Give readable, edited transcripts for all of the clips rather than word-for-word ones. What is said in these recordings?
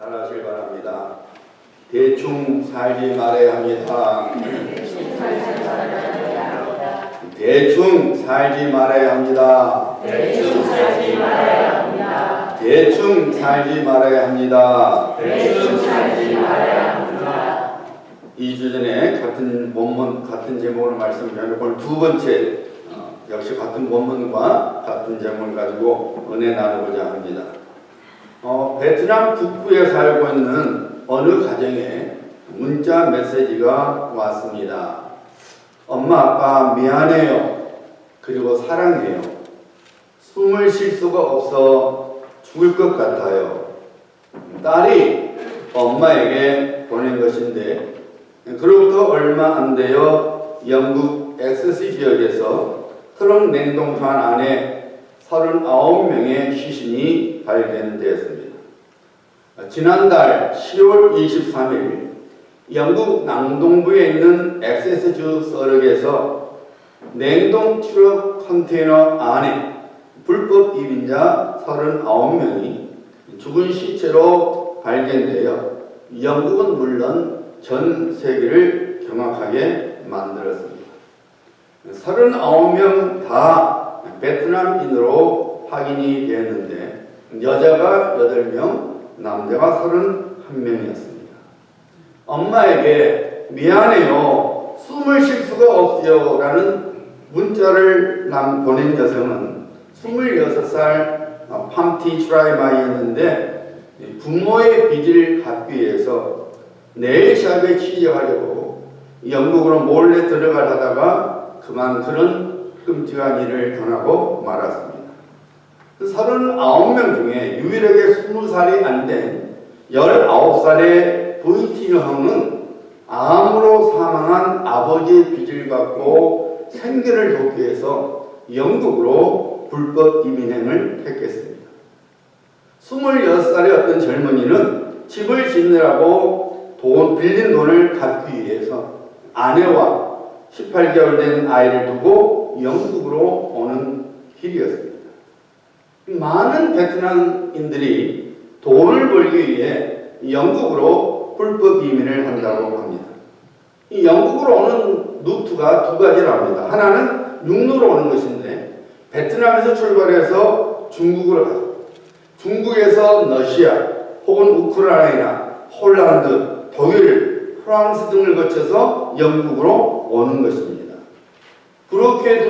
잘하시길 바랍니다. 대충 살지 말아야 합니다. 대충 살지 말아야 합니다. 대충 살지 말아야 합니다. 대충 살지 말아야 합니다. 대충 살지 말아야 합니다. 2주 전에 같은 본문, 같은 제목으로 말씀드렸고 오늘 두 번째 역시 같은 본문과 같은 제목을 가지고 은혜 나누고자 합니다. 베트남 북부에 살고 있는 어느 가정에 문자 메시지가 왔습니다. 엄마 아빠 미안해요. 그리고 사랑해요. 숨을 쉴 수가 없어 죽을 것 같아요. 딸이 엄마에게 보낸 것인데 그로부터 얼마 안 되어 영국 엑세스 지역에서 트럭 냉동칸 안에 39명의 시신이 발견되었습니다. 지난달 10월 23일 영국 남동부에 있는 엑세스주 서력에서 냉동 트럭 컨테이너 안에 불법 이민자 39명이 죽은 시체로 발견되어 영국은 물론 전 세계를 경악하게 만들었습니다. 39명 다 베트남인으로 확인이 되었는데 여자가 8명, 남자가 31명이었습니다. 엄마에게 미안해요. 숨을 쉴 수가 없어요. 라는 문자를 보낸 여성은 26살 팜티 트라이마이였는데 부모의 빚을 갚기 위해서 네일샵에 취직하려고 영국으로 몰래 들어가려다가 그만 그런 끔찍한 일을 당하고 말았습니다. 39명 중에 유일하게 20살이 안 된 19살의 VT 형은 암으로 사망한 아버지의 빚을 갚고 생계를 돕기 위해서 영국으로 불법 이민행을 택했습니다. 26살의 어떤 젊은이는 집을 짓느라고 빌린 돈을 갚기 위해서 아내와 18개월 된 아이를 두고 영국으로 오는 길이었습니다. 많은 베트남인들이 돈을 벌기 위해 영국으로 불법 이민을 한다고 합니다. 이 영국으로 오는 루트가 두 가지랍니다. 하나는 육로로 오는 것인데 베트남에서 출발해서 중국으로 가죠. 중국에서 러시아 혹은 우크라이나, 홀란드, 독일, 프랑스 등을 거쳐서 영국으로 오는 것입니다. 브로커에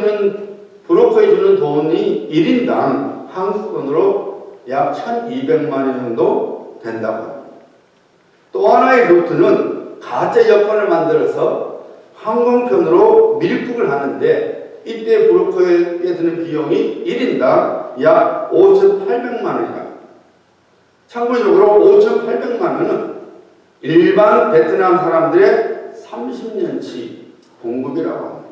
주는 돈이 1인당 한국 돈으로 약 1,200만 원 정도 된다고 합니다. 또 하나의 루트는 가짜 여권을 만들어서 항공편으로 밀국을 하는데 이때 브로커에 드는 비용이 1인당 약 5,800만 원이다. 참고적으로 5,800만 원은 일반 베트남 사람들의 30년치 봉급이라고 합니다.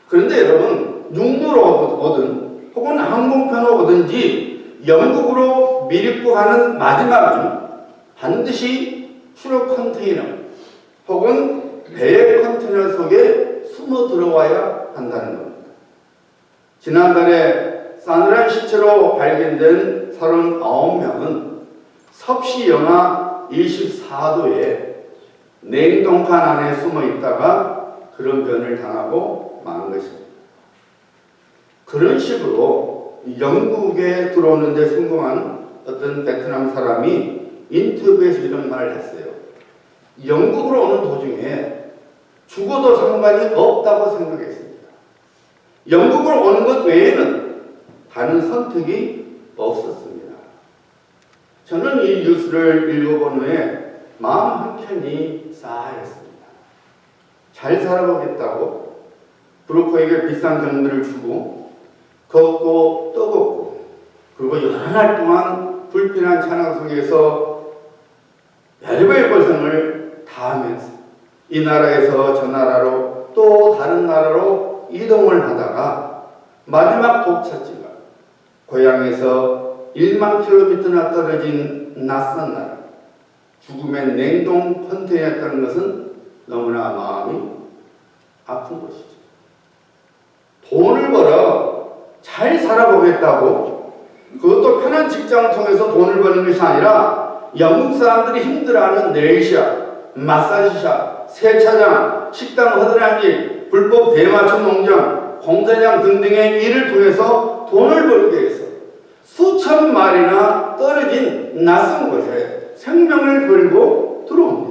그런데 여러분, 육로로 오든 혹은 항공편으로 오든지 영국으로 밀입국하는 마지막은 반드시 트럭 컨테이너 혹은 배 컨테이너 속에 숨어 들어와야 한다는 겁니다. 지난달에 싸늘한 시체로 발견된 39명은 섭씨 영하 24도에 냉동칸 안에 숨어 있다가 그런 변을 당하고 마는 것입니다. 그런 식으로 영국에 들어오는데 성공한 어떤 베트남 사람이 인터뷰에서 이런 말을 했어요. 영국으로 오는 도중에 죽어도 상관이 없다고 생각했습니다. 영국으로 오는 것 외에는 다른 선택이 없었습니다. 저는 이 뉴스를 읽어본 후에 마음 한켠이 싸했습니다. 잘 살아보겠다고 브로커에게 비싼 경비를 주고 걷고 떠걷고 그리고 여러 날 동안 불편한 찬양 속에서 별별 고생을 다 하면서 이 나라에서 저 나라로 또 다른 나라로 이동을 하다가 마지막 독차지가 고향에서 1만 킬로미터나 떨어진 낯선 나라 죽음의 냉동 컨테이너였다는 것은 너무나 마음이 아픈 것이죠. 돈을 벌어 잘 살아보겠다고 그것도 편한 직장을 통해서 돈을 버는 것이 아니라 영국 사람들이 힘들어하는 네일샵, 마사지샵, 세차장, 식당 허드렛일, 불법 대마초 농장, 공사장 등등의 일을 통해서 돈을 벌기 위해서 수천 마리나 떨어진 낯선 곳에 생명을 걸고 들어옵니다.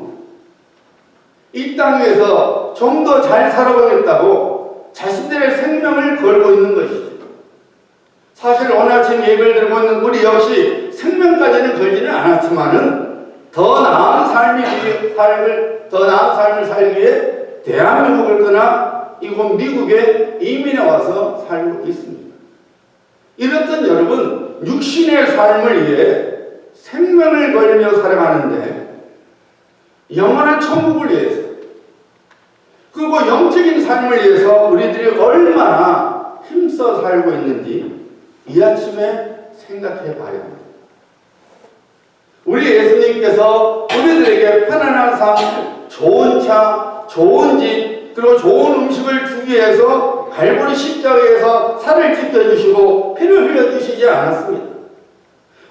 이 땅에서 좀 더 잘 살아보겠다고 자신들의 생명을 걸고 있는 것이죠. 사실 오늘 아침 예배를 드리고 있는 우리 역시 생명까지는 걸지는 않았지만은 더 나은 삶을 살기 위해 대한민국을 떠나 이곳 미국에 이민해 와서 살고 있습니다. 이렇던 여러분, 육신의 삶을 위해 생명을 걸며 살아가는데 영원한 천국을 위해서 그리고 영적인 삶을 위해서 우리들이 얼마나 힘써 살고 있는지 이 아침에 생각해 봐야 합니다. 우리 예수님께서 우리들에게 편안한 삶, 좋은 차, 좋은 집, 그리고 좋은 음식을 주기 위해서 갈보리 십자가에서 살을 찢겨주시고 피를 흘려주시지 않았습니다.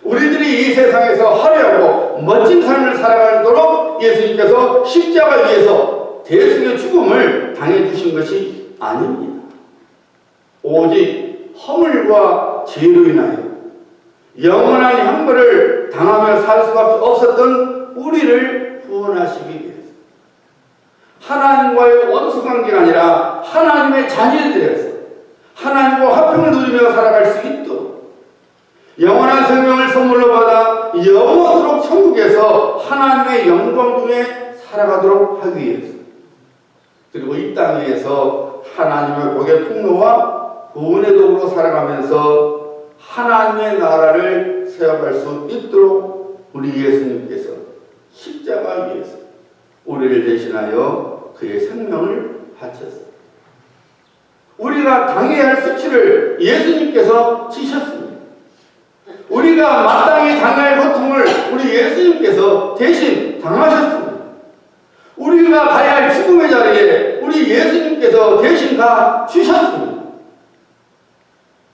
우리들이 이 세상에서 화려하고 멋진 삶을 살아가도록 예수님께서 십자가 위에서 대승의 죽음을 당해주신 것이 아닙니다. 오직 허물과 죄로 인하여 영원한 형벌을 당하며 살 수밖에 없었던 우리를 구원하시기 위해서 하나님과의 원수관계가 아니라 하나님의 자녀들에서 하나님과 화평을 누리며 살아갈 수 있도록 영원한 생명을 선물로 받아 영원토록 천국에서 하나님의 영광 중에 살아가도록 하기 위해서 그리고 이 땅 위에서 하나님의 복의 통로와 구원의 도구로 살아가면서 하나님의 나라를 세워갈 수 있도록 우리 예수님께서 십자가 위에서 우리를 대신하여 그의 생명을 바쳤습니다. 우리가 당해야 할 수치를 예수님께서 지셨습니다. 우리가 마땅히 당할 고통을 우리 예수님께서 대신 당하셨습니다. 우리가 가야 할 죽음의 자리에 우리 예수님께서 대신 가 주셨습니다.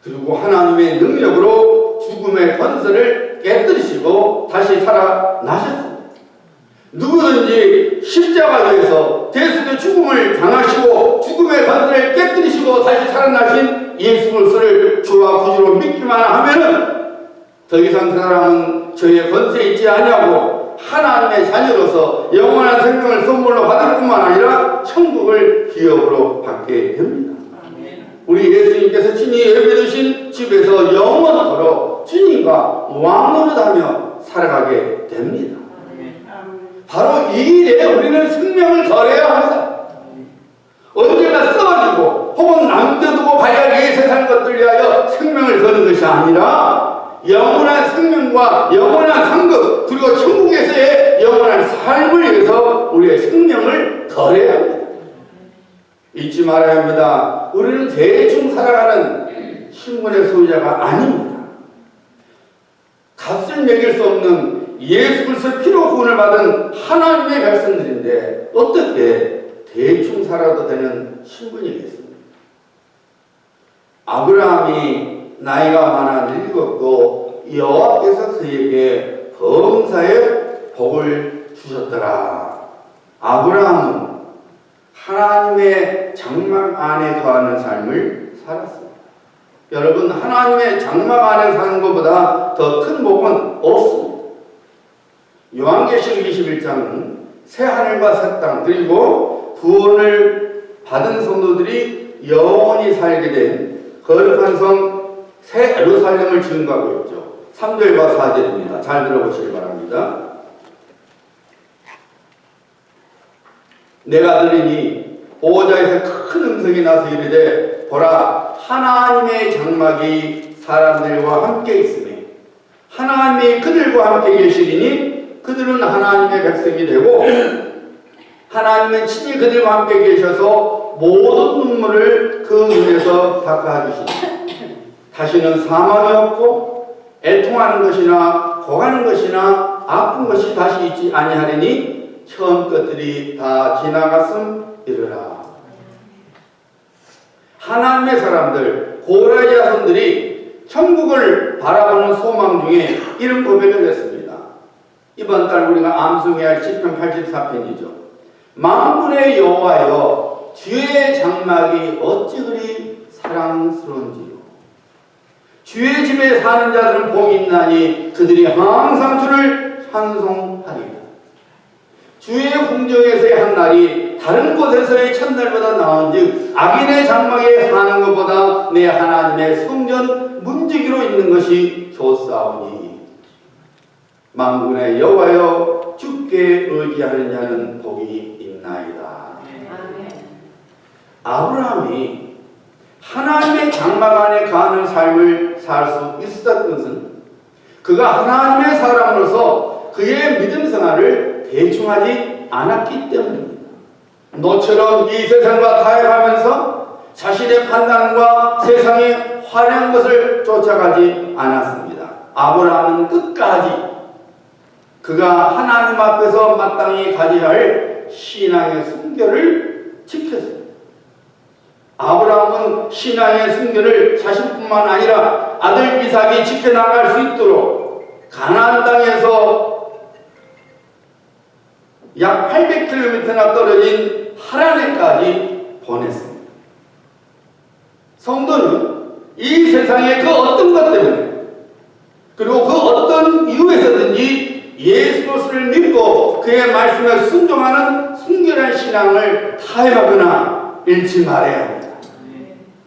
그리고 하나님의 능력으로 죽음의 권세를 깨뜨리시고 다시 살아나셨습니다. 누구든지 십자가 위에서 대속의 죽음을 당하시고 죽음의 권세를 깨뜨리시고 다시 살아나신 예수 그리스도를 주와 구주로 믿기만 하면은 더 이상 그 사람은 저의 권세에 있지 아니하고 하나님의 자녀로서 영원한 생명을 선물로 받을 뿐만 아니라 천국을 기업으로 받게 됩니다. 우리 예수님께서 친히 예배드신 집에서 영원토록 주님과 왕노릇하며 살아가게 됩니다. 바로 이 일에 우리는 생명을 걸어야 합니다. 언제나 쓰러지고 혹은 남겨두고 가야 할 이 세상 것들 위하여 생명을 거는 것이 아니라 영원한 생명과 영원한 상급 그리고 천국에서의 영원한 삶을 위해서 우리의 생명을 걸어야 합니다. 잊지 말아야 합니다. 우리는 대충 살아가는 신분의 소유자가 아닙니다. 값을 매길 수 없는 예수 그리스도의 피로 구원을 받은 하나님의 백성들인데 어떻게 대충 살아도 되는 신분이겠습니까? 아브라함이 나이가 많아 늙었고 여호와께서 그에게 범사의 복을 주셨더라. 아브라함은 하나님의 장막 안에 거하는 삶을 살았습니다. 여러분, 하나님의 장막 안에 사는 것보다 더 큰 복은 없습니다. 요한계시록 21장은 새 하늘과 새 땅 그리고 구원을 받은 성도들이 영원히 살게 된 거룩한 성 새 예루살렘을 증거하고 있죠. 3절과 4절입니다. 잘 들어보시기 바랍니다. 내가 들으니 보호자에서 큰 음성이 나서 이르되 보라 하나님의 장막이 사람들과 함께 있으니 하나님이 그들과 함께 계시리니 그들은 하나님의 백성이 되고 하나님은 친히 그들과 함께 계셔서 모든 눈물을 그 눈에서 닦아주시니 다시는 사망이 없고 애통하는 것이나 고하는 것이나 아픈 것이 다시 있지 아니하리니 처음 것들이 다 지나갔음이르라. 하나님의 사람들 고라의 자손들이 천국을 바라보는 소망 중에 이런 고백을 했습니다. 이번 달 우리가 암송해야 할 시편 84편이죠. 만군의 여호와여 주의 장막이 어찌 그리 사랑스러운지요. 주의 집에 사는 자들은 복이 있나니 그들이 항상 주를 찬송하리라. 주의 궁정에서의 한 날이 다른 곳에서의 첫날보다 나은즉 악인의 장막에 사는 것보다 내 하나님의 성전 문지기로 있는 것이 좋사오니 만군의 여호와여 주께 의지하는 자는 복이 있나이다. 아브라함이 하나님의 장막 안에 가는 삶을 살 수 있었던 것은 그가 하나님의 사람으로서 그의 믿음 생활을 대충하지 않았기 때문입니다. 너처럼 이 세상과 타협하면서 자신의 판단과 세상의 화려한 것을 쫓아가지 않았습니다. 아브라함은 끝까지 그가 하나님 앞에서 마땅히 가져야 할 신앙의 순결을 지켰습니다. 아브라함은 신앙의 순결을 자신뿐만 아니라 아들 이삭이 지켜나갈 수 있도록 가나안 땅에서 약 800km나 떨어진 하란에까지 보냈습니다. 성도는 이 세상의 그 어떤 것 때문에 그리고 그 어떤 이유에서든지 예수 그리스도를 믿고 그의 말씀에 순종하는 순결한 신앙을 타협하거나 잃지 말아야 합니다.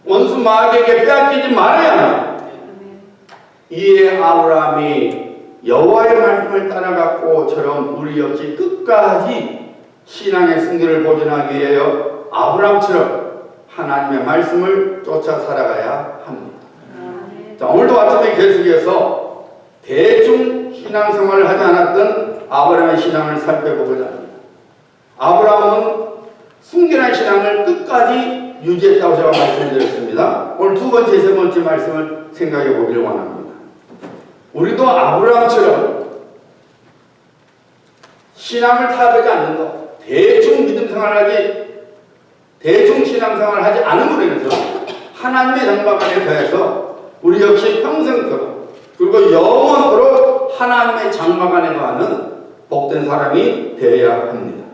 원수 마귀에게 빼앗기지 말아야 합니다. 이에 아브라함이 여호와의 말씀을 따라갔고처럼 우리 역시 끝까지 신앙의 승리를 보존하기 위하여 아브라함처럼 하나님의 말씀을 쫓아 살아가야 합니다. 자, 오늘도 아침에 계속해서 대충 신앙생활을 하지 않았던 아브라함의 신앙을 살펴보고자 합니다. 아브라함은 순결한 신앙을 끝까지 유지했다고 제가 말씀드렸습니다. 오늘 두 번째, 세 번째 말씀을 생각해 보기를 원합니다. 우리도 아브라함처럼 신앙을 타협하지 않는 것, 대충 믿음 생활하지, 대충 신앙생활을 하지 않음으로 인해서 하나님의 장막 안에 거해서 우리 역시 평생토록 그리고 영원토록 하나님의 장막 안에 거하는 복된 사람이 되어야 합니다.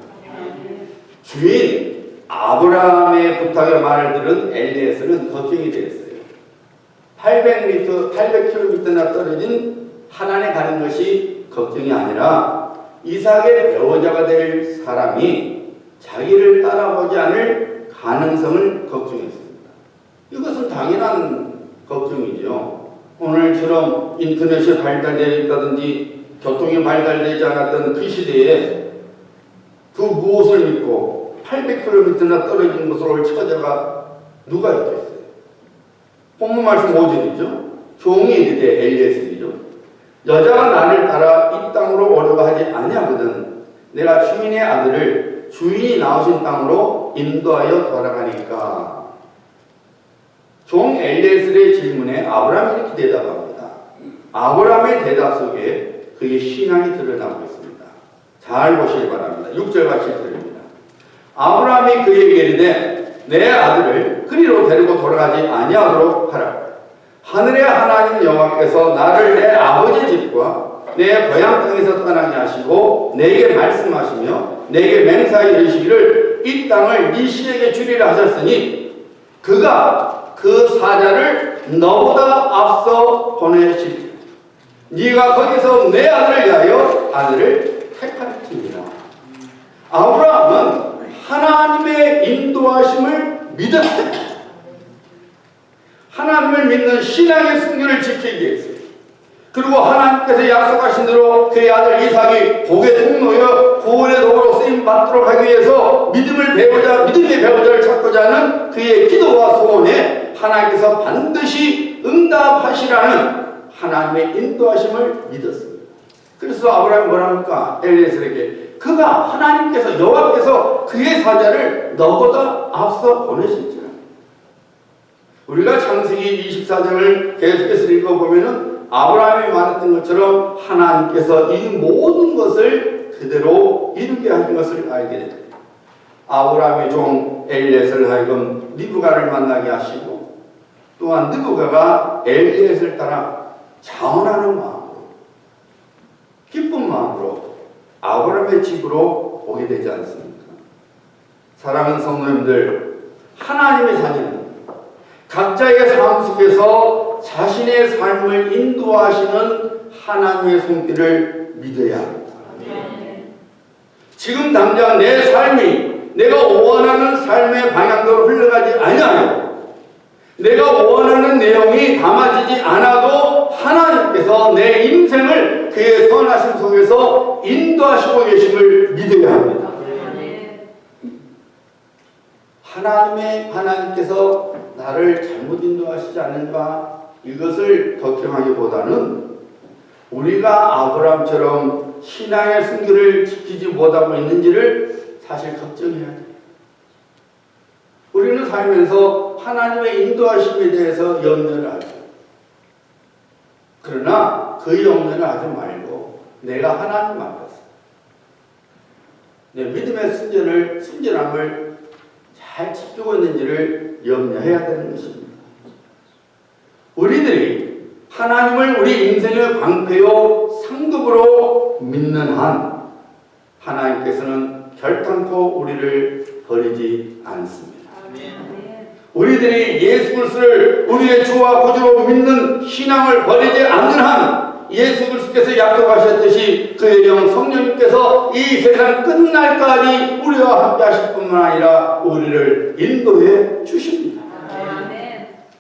주인 아브라함의 부탁의 말을 들은 엘리에스는 걱정이 되었어요. 800km나 떨어진 하란에 가는 것이 걱정이 아니라 이삭의 배우자가 될 사람이 자기를 따라오지 않을 가능성을 걱정했습니다. 이것은 당연한 걱정이죠. 오늘처럼 인터넷이 발달되어 있다든지 교통이 발달되지 않았던 그 시대에 그 무엇을 믿고 800km나 떨어진 곳으로 찾아가 누가 있겠어요? 본문 말씀 5절이죠. 종이 이르되 엘리에스이죠. 여자가 나를 따라 이 땅으로 오려고 하지 아니하거든 내가 주인의 아들을 주인이 나오신 땅으로 인도하여 돌아가니까. 종 엘리에스의 질문에 아브라함이 이렇게 대답합니다. 아브라함의 대답 속에 그의 신앙이 드러나고 있습니다. 잘 보시기 바랍니다. 6절과 7절입니다. 아브라함이 그에게 이르되 내 아들을 그리로 데리고 돌아가지 아니하도록 하라. 하늘의 하나님 여호와께서 나를 내 아버지 집과 내 고향 땅에서 떠나게 하시고 내게 말씀하시며 내게 맹세하여 이르시기를 이 땅을 네 씨에게 주리라 하셨으니 그가 그 사자를 너보다 앞서 보내실지라. 네가 거기서 내 아들을 위하여 아들을 택할지니라. 아브라함은 하나님의 인도하심을 믿었습니다. 하나님을 믿는 신앙의 승리를 지키기 위해서 그리고 하나님께서 약속하신 대로 그의 아들 이삭이 복의 통로여 구원의 도구로 쓰임 받도록 하기 위해서 믿음의 배우자를 찾고자 하는 그의 기도와 소원에 하나님께서 반드시 응답하시라는 하나님의 인도하심을 믿었습니다. 그래서 아브라함이 뭐랍니까? 엘리에스에게 그가 하나님께서 여호와께서 그의 사자를 너보다 앞서 보내실지라. 우리가 창세기 24장을 계속해서 읽어보면은 아브라함이 말했던 것처럼 하나님께서 이 모든 것을 그대로 이루게 하신 것을 알게 됩니다. 아브라함의 종 엘리에스를 하여금 리브가를 만나게 하시고 또한 리브가가 엘리에스를 따라 자원하는 마음으로 기쁜 마음으로 아브라함의 집으로 오게 되지 않습니까? 사랑하는 성도님들, 하나님의 자녀는 각자의 삶 속에서 자신의 삶을 인도하시는 하나님의 손길을 믿어야 합니다. 지금 당장 내 삶이 내가 원하는 삶의 방향대로 흘러가지 아니하고 내가 원하는 내용이 담아지지 않아도 하나님께서 내 인생을 그의 선하심 속에서 인도하시고 계심을 믿어야 합니다. 하나님께서 나를 잘못 인도하시지 않는가, 이것을 걱정하기보다는 우리가 아브라함처럼 신앙의 순결을 지키지 못하고 있는지를 사실 걱정해야 돼요. 우리는 살면서 하나님의 인도하심에 대해서 염려를 하죠. 그러나 그 염려를 하지 말고 내가 하나님 앞에서 내 믿음의 순전함을 잘 지키고 있는지를 염려해야 되는 것입니다. 우리들이 하나님을 우리 인생의 방패요 상급으로 믿는 한 하나님께서는 결단코 우리를 버리지 않습니다. 우리들이 예수 그리스도를 우리의 주와 구주로 믿는 신앙을 버리지 않는 한 예수 그리스도께서 약속하셨듯이 그의 영 성령님께서 이 세상 끝날까지 우리와 함께 하실 뿐만 아니라 우리를 인도해 주십니다.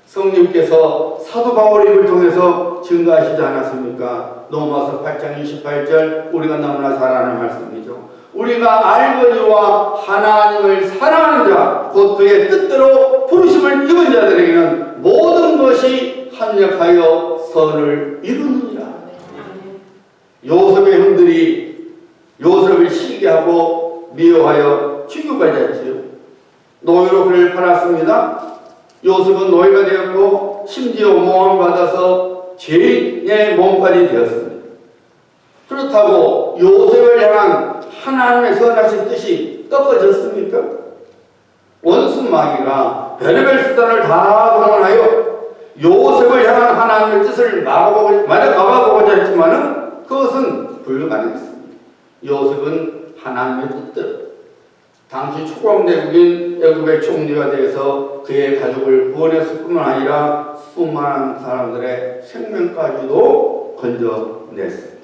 성령님께서 사도 바울을 통해서 증거하시지 않았습니까? 로마서 8장 28절, 우리가 너무나 잘 아는 말씀이죠. 우리가 알거니와 하나님을 사랑하는 자, 곧 그의 뜻대로 부르심을 입은 자들에게는 모든 것이 합력하여 선을 이루느니라. 요셉의 형들이 요셉을 시기하고 미워하여 죽여버렸지요. 노예로 그를 팔았습니다. 요셉은 노예가 되었고 심지어 모함받아서 죄인의 몸까지 되었습니다. 그렇다고 요셉을 향한 하나님의 선하신 뜻이 꺾어졌습니까? 원수 마귀가 별의별 수단을 다 동원하여 요셉을 향한 하나님의 뜻을 막아보고자 했지만은 그것은 불가능했습니다. 요셉은 하나님의 뜻대로 당시 초강대국인 애굽의 총리가 되어서 그의 가족을 구원했을 뿐만 아니라 수많은 사람들의 생명까지도 건져냈습니다.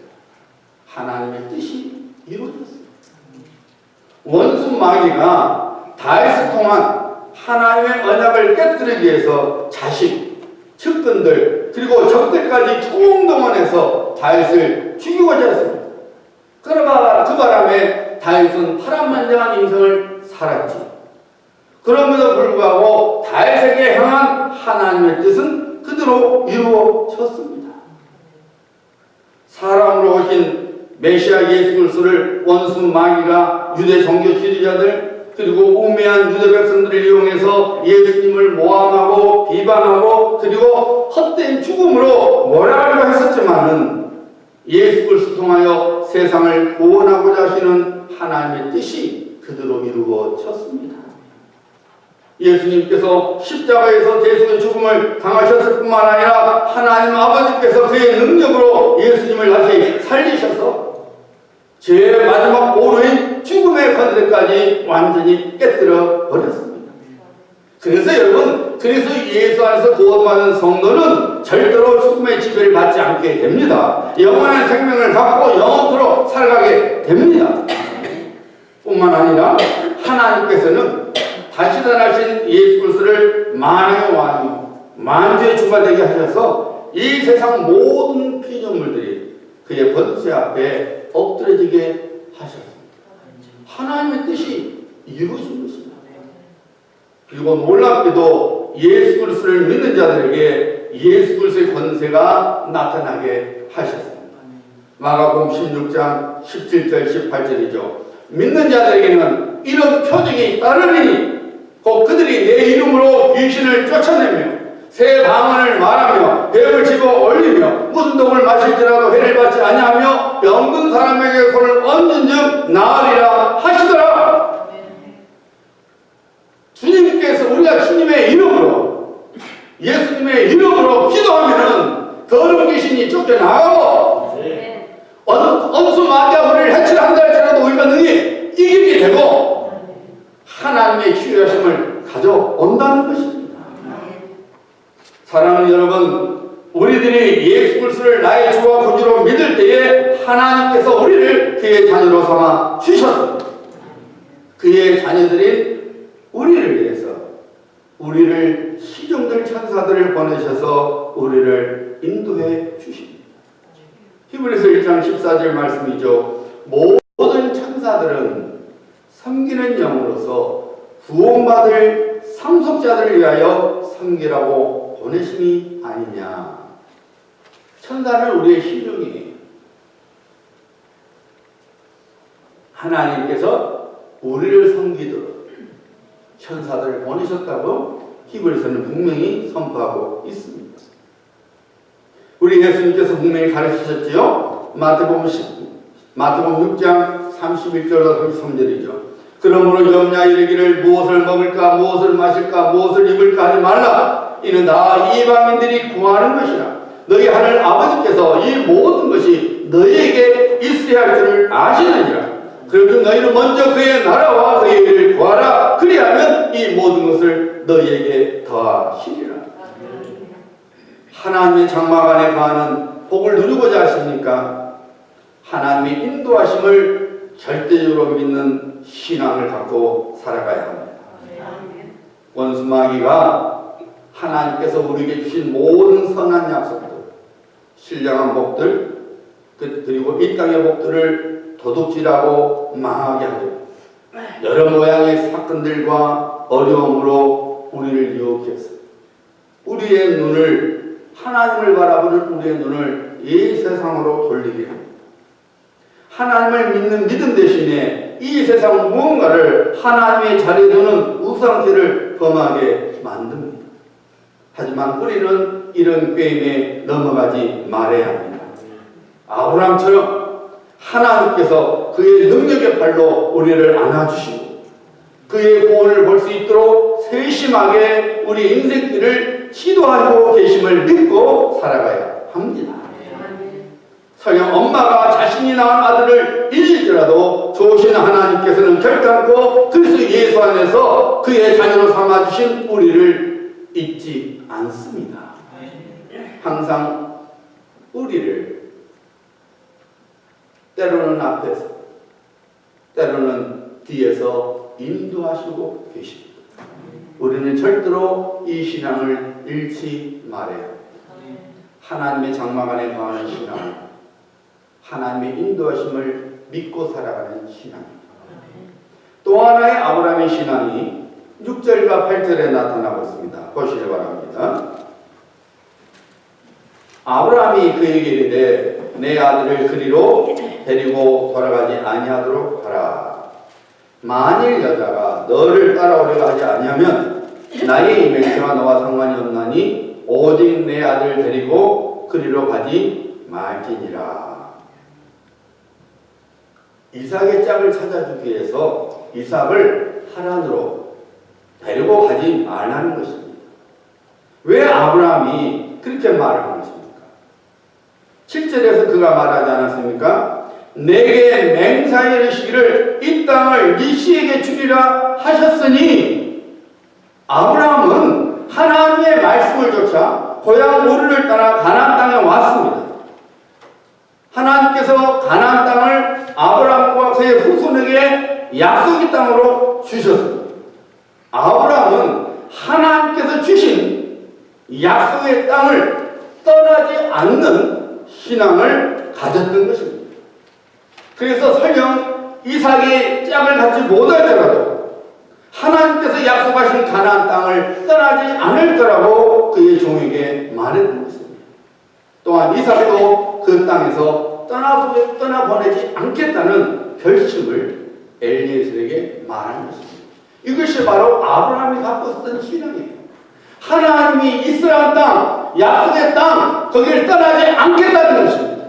하나님의 뜻이 이루어졌습니다. 원수 마귀가 다윗을 통한 하나님의 언약을 깨뜨리기 위해서 자식, 측근들, 그리고 적들까지 총동원해서 다윗을 죽이고자 했습니다. 그러나 그 바람에 다윗은 파란만장한 인생을 살았지. 그럼에도 불구하고 다윗에게 향한 하나님의 뜻은 그대로 이루어졌습니다. 사람으로 오신 메시아 예수 그리스도를 원수 마귀가 유대 종교 지도자들 그리고 우매한 유대 백성들을 이용해서 예수님을 모함하고 비방하고 그리고 헛된 죽음으로 몰아가려고 했었지만은 예수 그리스도 통하여 세상을 구원하고자 하시는 하나님의 뜻이 그대로 이루어졌습니다. 예수님께서 십자가에서 대속의 죽음을 당하셨을 뿐만 아니라 하나님 아버지께서 그의 능력으로 예수님을 다시 살리셔서 죄의 마지막 오류인 죽음의 권세까지 완전히 깨뜨려 버렸습니다. 그래서 여러분, 그래서 예수 안에서 구원받은 성도는 절대로 죽음의 지배를 받지 않게 됩니다. 영원한 생명을 갖고 영원토록 살아가게 됩니다. 뿐만 아니라 하나님께서는 다시 태어나신 예수 그리스도를 만왕의 왕이요 만주의 주가 되게 하셔서 이 세상 모든 피조물들이 그의 권세 앞에 엎드려지게 하셨습니다. 하나님의 뜻이 이루어진 것입니다. 그리고 놀랍게도 예수 그리스도를 믿는 자들에게 예수 그리스도의 권세가 나타나게 하셨습니다. 마가복음 16장 17절 18절이죠. 믿는 자들에게는 이런 표적이 따르리니 곧 그들이 내 이름으로 귀신을 쫓아내며 새 방언을 말하며 뱀을 집어 올리며 무슨 독을 마실지라도 해를 받지 아니하며 병든 사람에게 손을 얹은즉 나으리라 하시더라. 주님께서 우리가 주님의 이름으로 예수님의 이름으로 기도하면은 더러운 귀신이 쫓겨나가고 원수 마귀가 우리를 해치려 한다 할지라도 우리가 능히 이기게 되고 하나님의 치유하심을 가져온다는 것입니다. 사랑하는 여러분, 우리들이 예수 그리스도를 나의 주와 구주로 믿을 때에 하나님께서 우리를 그의 자녀로 삼아 주셨습니다. 그의 자녀들인 우리를 위해서 우리를 시종들 천사들을 보내셔서 우리를 인도해 주십니다. 히브리서 1장 14절 말씀이죠. 모든 천사들은 섬기는 영으로서 구원받을 상속자들을 위하여 섬기라고 보내심이 아니냐. 천사는 우리의 시종이에요. 하나님께서 우리를 섬기도록 천사들을 보내셨다고 히브리서는 분명히 선포하고 있습니다. 우리 예수님께서 분명히 가르치셨지요. 마태복음 6장 31절로 33절이죠. 그러므로 염려 이르기를 무엇을 먹을까 무엇을 마실까 무엇을 입을까 하지 말라. 이는 다 이방인들이 구하는 것이라. 너희 하늘 아버지께서 이 모든 것이 너희에게 있어야 할 줄을 아시느니라. 그래도 너희는 먼저 그의 나라와 그의 일을 구하라. 그리하면 이 모든 것을 너희에게 더하시리라. 하나님의 장막 안에 거하는 복을 누리고자 하십니까? 하나님의 인도하심을 절대적으로 믿는 신앙을 갖고 살아가야 합니다. 원수 마귀가 하나님께서 우리에게 주신 모든 선한 약속들, 신령한 복들, 그리고 이 땅의 복들을 도둑질하고 망하게 하려 여러 모양의 사건들과 어려움으로 우리를 유혹해서 우리의 눈을 하나님을 바라보는 우리의 눈을 이 세상으로 돌리게 합니다. 하나님을 믿는 믿음 대신에 이 세상 무언가를 하나님의 자리에 두는 우상죄를 범하게 만듭니다. 하지만 우리는 이런 꾀임에 넘어가지 말아야 합니다. 아브라함처럼 하나님께서 그의 능력의 팔로 우리를 안아주시고 그의 구원을 볼 수 있도록 세심하게 우리 인생길을 지도하고 계심을 믿고 살아가야 합니다. 설령 엄마가 자신이 낳은 아들을 잃을지라도 좋으신 하나님께서는 결단코 그리스도 예수 안에서 그의 자녀로 삼아주신 우리를 잊지 않습니다. 항상 우리를 때로는 앞에서 때로는 뒤에서 인도하시고 계십니다. 우리는 절대로 이 신앙을 잃지 말아요. 하나님의 장막 안에 거하는 신앙, 하나님의 인도하심을 믿고 살아가는 신앙입니다. 또 하나의 아브라함의 신앙이 6절과 8절에 나타나고 있습니다. 보시기 바랍니다. 아브라함이 그에게 이르되 내 아들을 그리로 데리고 돌아가지 아니하도록 하라. 만일 여자가 너를 따라오려고 하지 아니하면 나의 이 맹세와 너와 상관이 없나니 오직 내 아들을 데리고 그리로 가지 말지니라. 이삭의 짝을 찾아주기 위해서 이삭을 하란으로 데리고 가지 말라는 것입니다. 왜 아브라함이 그렇게 말을 한 것입니까? 7절에서 그가 말하지 않았습니까? 내게 맹세하여 이르시기를 이 땅을 네 씨에게 주리라 하셨으니 아브라함은 하나님의 말씀을 좇아 고향 우르를 따라 가나안 땅에 왔습니다. 하나님께서 가나안 땅을 아브라함과 그의 후손에게 약속의 땅으로 주셨습니다. 아브라함은 하나님께서 주신 약속의 땅을 떠나지 않는 신앙을 가졌던 것입니다. 그래서 설령 이삭이 짝을 갖지 못할지라도 하나님께서 약속하신 가나안 땅을 떠나지 않을 거라고 그의 종에게 말했던 것입니다. 또한 이삭도 그 땅에서 떠나보내지 않겠다는 결심을 엘리에셀에게 말한 것입니다. 이것이 바로 아브라함이 갖고 있었던 신앙이에요. 하나님이 이스라엘 땅, 약속의 땅, 거기를 떠나지 않겠다는 것입니다.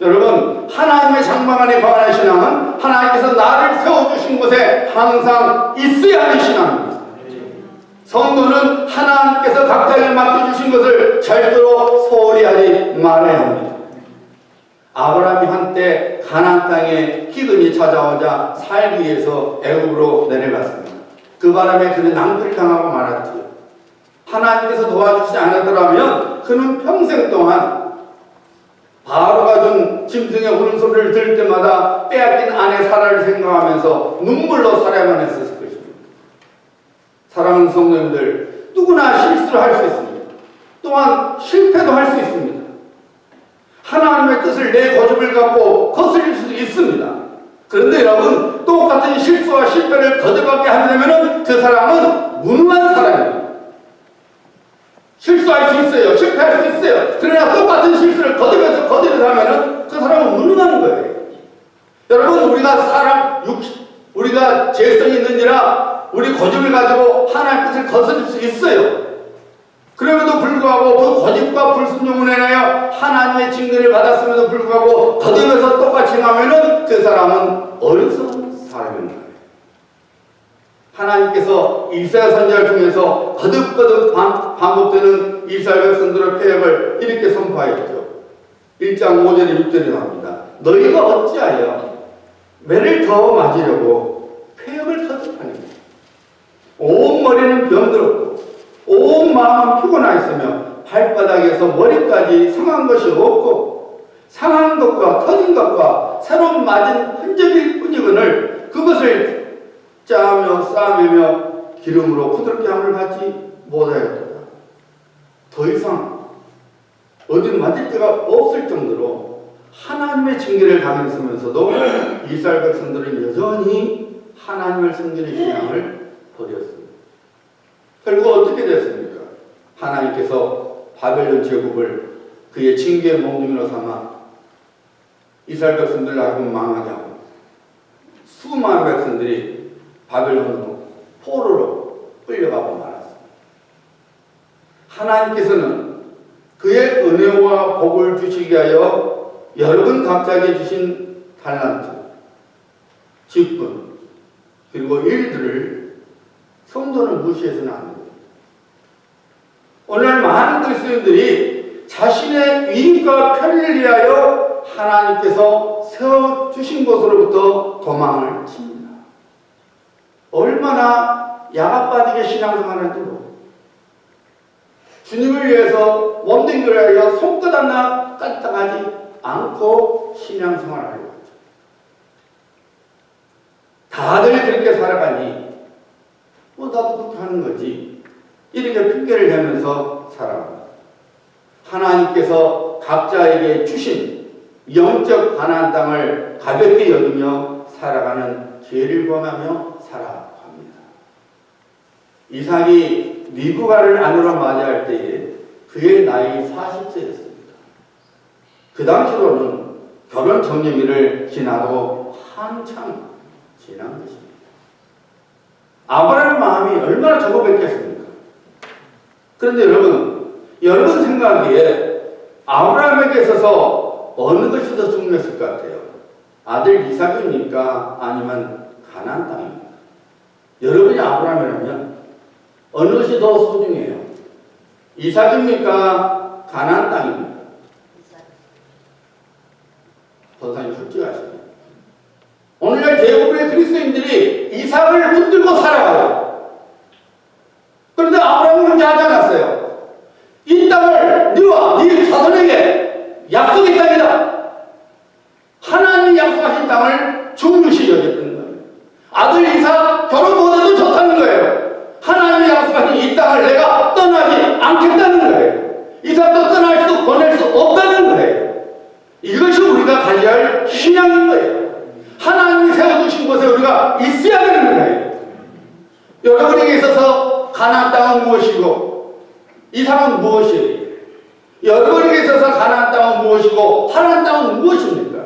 여러분, 하나님의 장막 안에 거하는 신앙은 하나님께서 나를 세워주신 곳에 항상 있어야 하는 신앙입니다. 성도는 하나님께서 각자에게 맡겨주신 것을 절대로 소홀히 하지 말아야 합니다. 아브라함이 한때 가나안 땅에 기근이 찾아오자 살기 위해서 애굽으로 내려갔습니다. 그 바람에 그는 낭비를 당하고 말았지요. 하나님께서 도와주시지 않았더라면 그는 평생 동안 바로가 준 짐승의 울음소리를 들을 때마다 빼앗긴 아내 사라를 생각하면서 눈물로 살아야만 했었을 것입니다. 사랑하는 성도님들, 누구나 실수를 할 수 있습니다. 또한 실패도 할 수 있습니다. 하나님의 뜻을 내 고집을 갖고 거스릴 수도 있습니다. 그런데 여러분, 똑같은 실수와 실패를 거듭하게 하려면 그 사람은 무능한 사람입니다. 실수할 수 있어요. 실패할 수 있어요. 그러나 똑같은 실수를 거듭해서 하면은 그 사람은 무능한 거예요. 여러분, 우리가 죄성이 있는지라 우리 고집을 가지고 하나님의 뜻을 거스릴 수 있어요. 그럼에도 불구하고 그 고집과 불순종을 인하여 하나님의 징계를 받았음에도 불구하고 거듭해서 똑같이 하면은 그 사람은 어리석은 사람인 거예요. 하나님께서 이사야 선지자를 통해서 거듭거듭 반복되는 이스라엘 백성들의 패역을 이렇게 선포하였죠. 1장 5절에 6절에 나옵니다. 너희가 어찌하여 매를 더 맞으려고 패역을 거듭하느냐. 온 머리는 병들었고 온 마음은 피곤하 있으며 발바닥에서 머리까지 상한 것이 없고 상한 것과 터진 것과 새로 맞은 흔적일 뿐이거늘 그것을 짜며 싸매며 기름으로 부드럽게 함을 받지 못하였도다. 더 이상 어디 맞을 데가 없을 정도로 하나님의 징계를 당했으면서도 이스라엘 백성들은 여전히 하나님을 섬기는 신앙을 버렸습니다. 결국 어떻게 됐습니까? 하나님께서 바벨론 제국을 그의 징계의 몽둥이로 삼아 이스라엘 백성들을 하여금 망하게 하고 수많은 백성들이 바벨론으로 포로로 끌려가고 말았습니다. 하나님께서는 그의 은혜와 복을 주시기 위하여 여러분 각자에게 주신 달란트, 직분, 그리고 일들을 성도는 무시해서는 안 됩니다. 오늘 많은 그리스도인들이 자신의 이익과 편리를 위하여 하나님께서 세워주신 곳으로부터 도망을 칩니다. 얼마나 야박빠지게 신앙생활을 해도 주님을 위해서 원댕교를 위하여 손끝 하나 까딱하지 않고 신앙생활을 하려고 하죠. 다들 그렇게 살아가니 나도 그렇게 하는 거지 이렇게 핑계를 대면서 살아갑니다. 하나님께서 각자에게 주신 영적 가나안 땅을 가볍게 여기며 살아가는 죄를 범하며 살아갑니다. 이삭이 리브가를 아내로 맞이할 때에 그의 나이 40세였습니다. 그 당시로는 결혼 정년기를 지나도 한참 지난 것입니다. 아브라함의 마음이 얼마나 적어백겠습니까? 그런데 여러분 생각에 아브라함에게 있어서 어느 것이 더 중요했을 것 같아요? 아들 이삭입니까? 아니면 가나안 땅입니까? 여러분이 아브라함이라면 어느 것이 더 소중해요? 이삭입니까? 가나안 땅입니까? 권사님 솔직하시네. 오늘날 대부분의 그리스도인들이 이삭을 붙들고 살아가요. 그런데 아브라함은 그렇게 하지 않았어요. 이 땅을 너와 네 자손에게 약속의 땅이다. 하나님이 약속하신 땅을 중요시 여겼던 거예요. 아들 이삭 결혼 못해도 좋다는 거예요. 하나님이 약속하신 이 땅을 내가 떠나지 않겠다는 거예요. 이삭도 떠날 수 보낼 수 없다는 거예요. 이것이 우리가 가져야 할 신앙인 거예요. 하나님이 세워주신 곳에 우리가 있어야 되는 거예요. 여러분에게 있어서 가나안 땅은 무엇이고 이삭은 무엇이에요? 여러분에게 있어서 가나안 땅은 무엇이고 하나님 땅은 무엇입니까?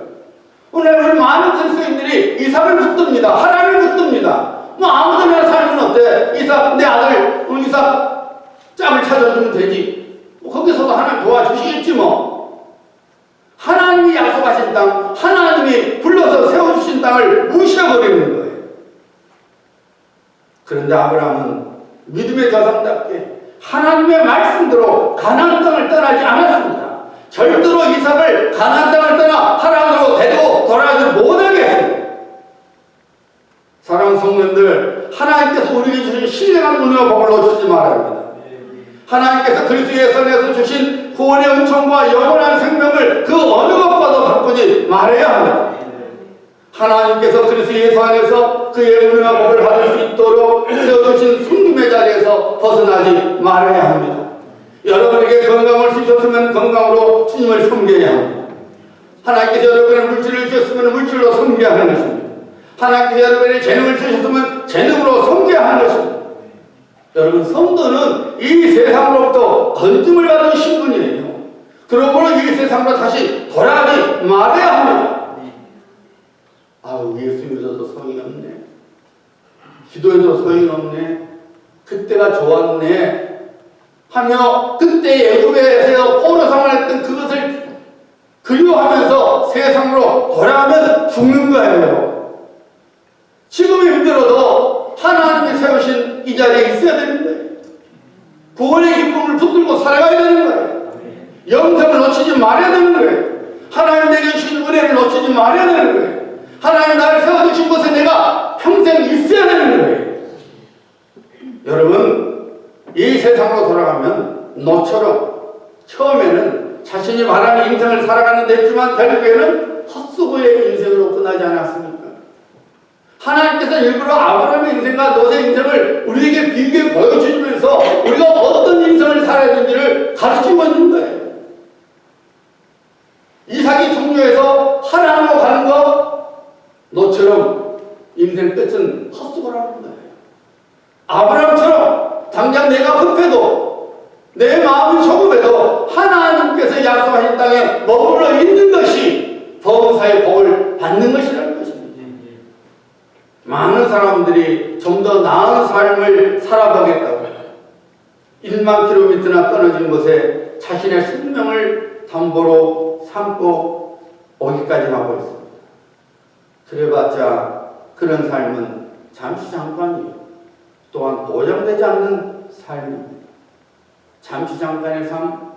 오늘 우리 많은 그리스도인들이 이삭을 붙듭니다. 하나님을 붙듭니다. 아무데나 살면 어때? 이삭, 내 아들 이삭 짝을 찾아주면 되지. 거기서도 하나님 도와주시겠지 뭐. 하나님이 약속하신 땅, 하나님이 불러서 세워주신 땅을 무시해버리는 거예요. 그런데 아브라함은 믿음의 자손답게 하나님의 말씀대로 가나안 땅을 떠나지 않았습니다. 절대로 이삭을 가나안 땅을 떠나 하란으로 데리고 돌아가지 못하게 했습니다. 사랑하는 성도님들, 하나님께서 우리에게 주신 신령한 은혜와 복을 놓치지 말아야 합니다. 하나님께서 그리스도 예수 안에서 주신 구원의 은총과 영원한 생명을 그 어느 것과도 바꾸지 말아야 합니다. 하나님께서 그리스도 예수 안에서 그의 은혜와 복을 받을 수 있도록 세워주신 성김의 자리에서 벗어나지 말아야 합니다. 여러분에게 건강을 주셨으면 건강으로 주님을 섬겨야 합니다. 하나님께서 여러분의 물질을 주셨으면 물질로 섬겨야 하는 것입니다. 하나님께서 여러분의 재능을 주셨으면 재능으로 섬겨야 하는 것입니다. 여러분, 성도는 이 세상으로부터 건짐을 받은 신분이에요. 그러므로 이 세상으로 다시 돌아가지 말아야 합니다. 아우, 예수 믿어도 소용이 없네. 기도해도 소용이 없네. 그때가 좋았네. 하며 그때 애굽에서 포로 생활했던 그것을 그리워하면서 세상으로 돌아가면 죽는 거예요. 지금이 힘들어도 하나님이 세우신 이 자리에 있어야 되는 거예요. 구원의 기쁨을 붙들고 살아가야 되는 거예요. 영생을 놓치지 말아야 되는 거예요. 하나님 내게 주신 은혜를 놓치지 말아야 되는 거예요. 하나님 나를 세워주신 곳에 내가 평생 있어야 되는 거예요. 여러분, 이 세상으로 돌아가면 너처럼 처음에는 자신이 바라는 인생을 살아가는데 했지만 결국에는 헛수고의 인생으로 끝나지 않았습니까? 하나님께서 일부러 아브라함의 인생과 롯의 인생을 우리에게 비교해 보여주시면서 우리가 어떤 인생을 살아야 되는지를 가르치고 있는 거예요. 이삭이 종료해서 하나님으로 가는 것, 너처럼 인생 끝은 헛수고라는 거예요. 아브라함처럼 당장 내가 급해도 내 마음이 조급해도 하나님께서 약속하신 땅에 머물러 있는 것이 범사의 복을 받는 것이라는 것입니다. 많은 사람들이 좀 더 나은 삶을 살아보겠다고 1만 킬로미터나 떨어진 곳에 자신의 생명을 담보로 삼고 오기까지 하고 있습니다. 그래봤자 그런 삶은 잠시 잠깐이에요. 또한 보장되지 않는 삶입니다. 잠시 잠깐의 삶,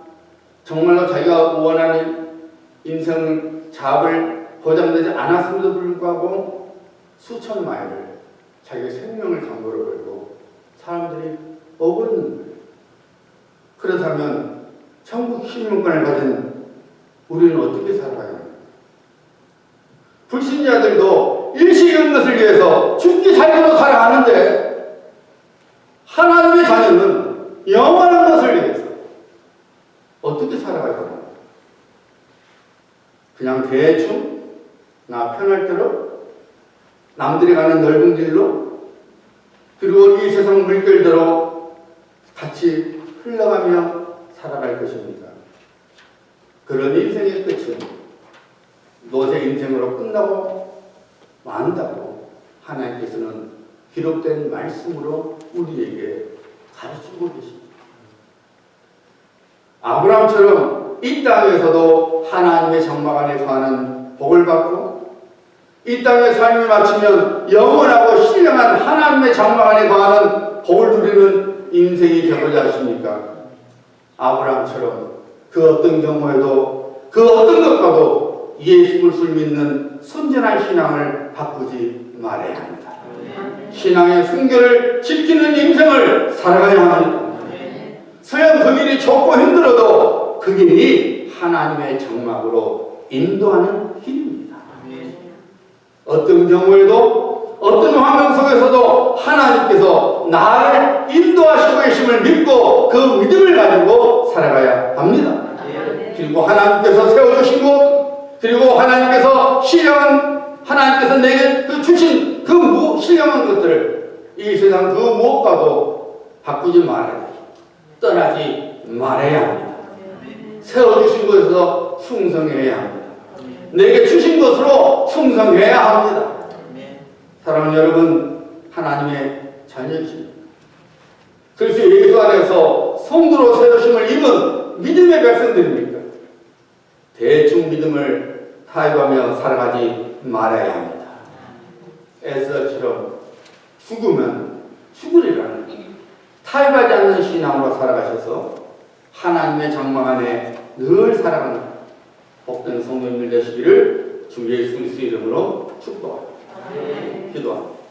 정말로 자기가 원하는 인생 잡을 보장되지 않았음에도 불구하고 수천 마일을 자기의 생명을 담보로 걸고 사람들이 오고 있는 거예요. 그렇다면 천국 시민권을 가진 우리는 어떻게 살아가야 합니까? 불신자들도 일시적인 것을 위해서 죽기 살기로 살아가는데 하나님의 자녀는 영원한 것을 위해서 어떻게 살아가야 합니까? 그냥 대충 나 편할 대로 남들이 가는 넓은 길로 그리고 이 세상 물결대로 같이 흘러가며 살아갈 것입니다. 그런 인생의 끝은 롯의 인생으로 끝나고 만다고 하나님께서는 기록된 말씀으로 우리에게 가르치고 계십니다. 아브라함처럼 이 땅에서도 하나님의 장막 안에 거하는 복을 받고 이 땅의 삶이 마치면 영원하고 신령한 하나님의 장막 안에 거하는 복을 누리는 인생이 되고자 하십니까? 아브라함처럼 그 어떤 경우에도 그 어떤 것과도 예수 그리스도를 믿는 순전한 신앙을 바꾸지 말아야 합니다. 신앙의 순결을 지키는 인생을 살아가야 합니다. 설령 그 길이 좁고 힘들어도 그 길이 하나님의 장막으로 인도하는 길입니다. 어떤 경우에도 어떤 환경 속에서도 하나님께서 나를 인도하시고 계심을 믿고 그 믿음을 가지고 살아가야 합니다. 그리고 하나님께서 세워주신 곳, 그리고 하나님께서 신령한 하나님께서 내게 주신 그 신령한 것들을 이 세상 그 무엇과도 바꾸지 말아야 돼. 떠나지 말아야 합니다. 세워주신 곳에서 충성해야 합니다. 내게 주신 것으로 충성해야 합니다. 사랑하는 여러분, 하나님의 자녀이십니다. 그래서 예수 안에서 성도로 세우심을 입은 믿음의 백성들입니까? 대충 믿음을 타협하며 살아가지 말아야 합니다. 에스더처럼 죽으면 죽으리라는 타협하지 않는 신앙으로 살아가셔서 하나님의 장막 안에 늘 살아가는 복된 성도님들 되시기를 주 예수 그리스도 이름으로 축복합니다. 기도합니다.